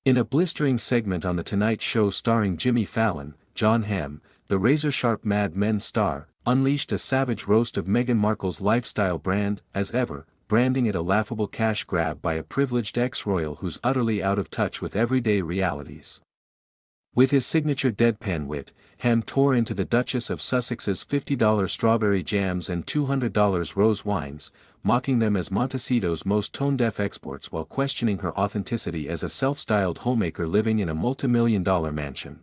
In a blistering segment on The Tonight Show starring Jimmy Fallon, Jon Hamm, the razor-sharp Mad Men star, unleashed a savage roast of Meghan Markle's lifestyle brand, as ever, branding it a laughable cash grab by a privileged ex-royal who's utterly out of touch with everyday realities. With his signature deadpan wit, Hamm tore into the Duchess of Sussex's $50 strawberry jams and $200 rose wines, mocking them as Montecito's most tone-deaf exports while questioning her authenticity as a self-styled homemaker living in a multimillion-dollar mansion.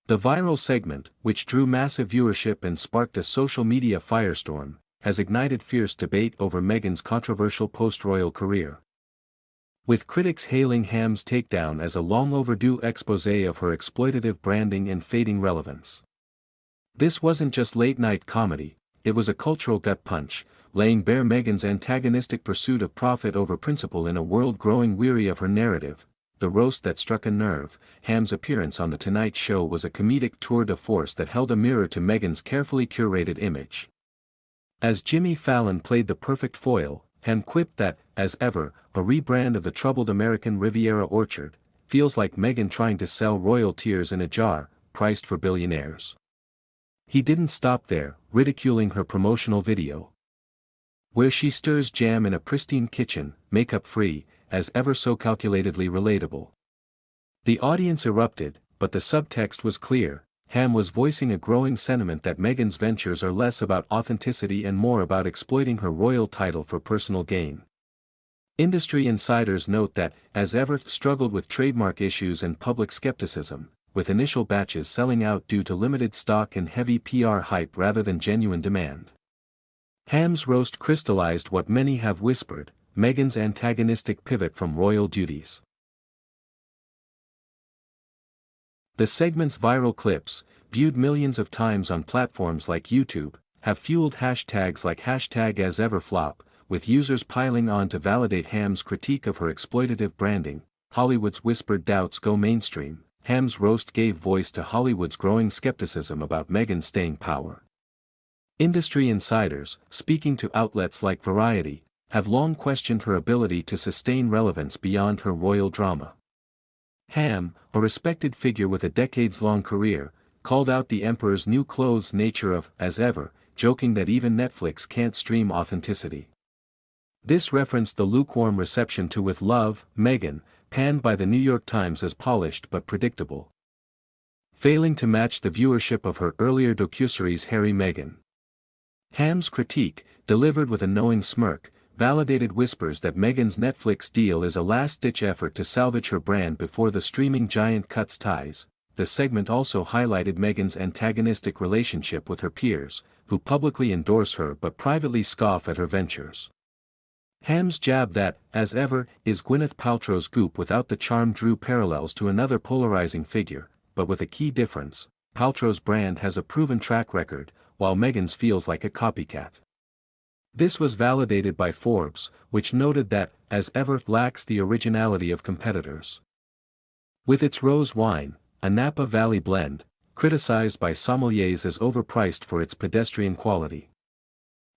The viral segment, which drew massive viewership and sparked a social media firestorm, has ignited fierce debate over Meghan's controversial post-royal career. With critics hailing Hamm's takedown as a long-overdue exposé of her exploitative branding and fading relevance. This wasn't just late-night comedy, it was a cultural gut punch, laying bare Meghan's antagonistic pursuit of profit over principle in a world growing weary of her narrative. The roast that struck a nerve, Hamm's appearance on The Tonight Show was a comedic tour de force that held a mirror to Meghan's carefully curated image. As Jimmy Fallon played the perfect foil, Hamm quipped that, as ever, a rebrand of the troubled American Riviera orchard, feels like Meghan trying to sell royal tears in a jar, priced for billionaires. He didn't stop there, ridiculing her promotional video, where she stirs jam in a pristine kitchen, makeup-free, as ever so calculatedly relatable. The audience erupted, but the subtext was clear. Hamm was voicing a growing sentiment that Meghan's ventures are less about authenticity and more about exploiting her royal title for personal gain. Industry insiders note that, as ever, struggled with trademark issues and public skepticism, with initial batches selling out due to limited stock and heavy PR hype rather than genuine demand. Hamm's roast crystallized what many have whispered, Meghan's antagonistic pivot from royal duties. The segment's viral clips, viewed millions of times on platforms like YouTube, have fueled hashtags like #AsEverFlop, with users piling on to validate Hamm's critique of her exploitative branding. Hollywood's whispered doubts go mainstream. Hamm's roast gave voice to Hollywood's growing skepticism about Meghan's staying power. Industry insiders, speaking to outlets like Variety, have long questioned her ability to sustain relevance beyond her royal drama. Hamm, a respected figure with a decades-long career, called out the Emperor's new clothes nature of "as ever," joking that even Netflix can't stream authenticity. This referenced the lukewarm reception to "With Love, Meghan," panned by the New York Times as polished but predictable, failing to match the viewership of her earlier docuseries Harry Meghan. Hamm's critique, delivered with a knowing smirk, validated whispers that Meghan's Netflix deal is a last-ditch effort to salvage her brand before the streaming giant cuts ties. The segment also highlighted Meghan's antagonistic relationship with her peers, who publicly endorse her but privately scoff at her ventures. Hamm's jab that, as ever, is Gwyneth Paltrow's Goop without the charm drew parallels to another polarizing figure, but with a key difference: Paltrow's brand has a proven track record, while Meghan's feels like a copycat. This was validated by Forbes, which noted that, as ever, lacks the originality of competitors. With its rose wine, a Napa Valley blend, criticized by sommeliers as overpriced for its pedestrian quality.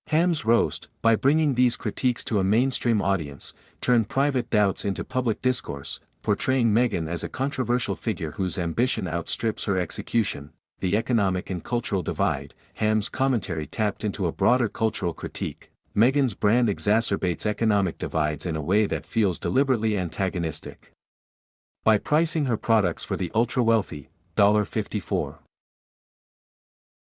Hamm's roast, by bringing these critiques to a mainstream audience, turned private doubts into public discourse, portraying Meghan as a controversial figure whose ambition outstrips her execution. The economic and cultural divide. Hamm's commentary tapped into a broader cultural critique. Meghan's brand exacerbates economic divides in a way that feels deliberately antagonistic. By pricing her products for the ultra-wealthy, $54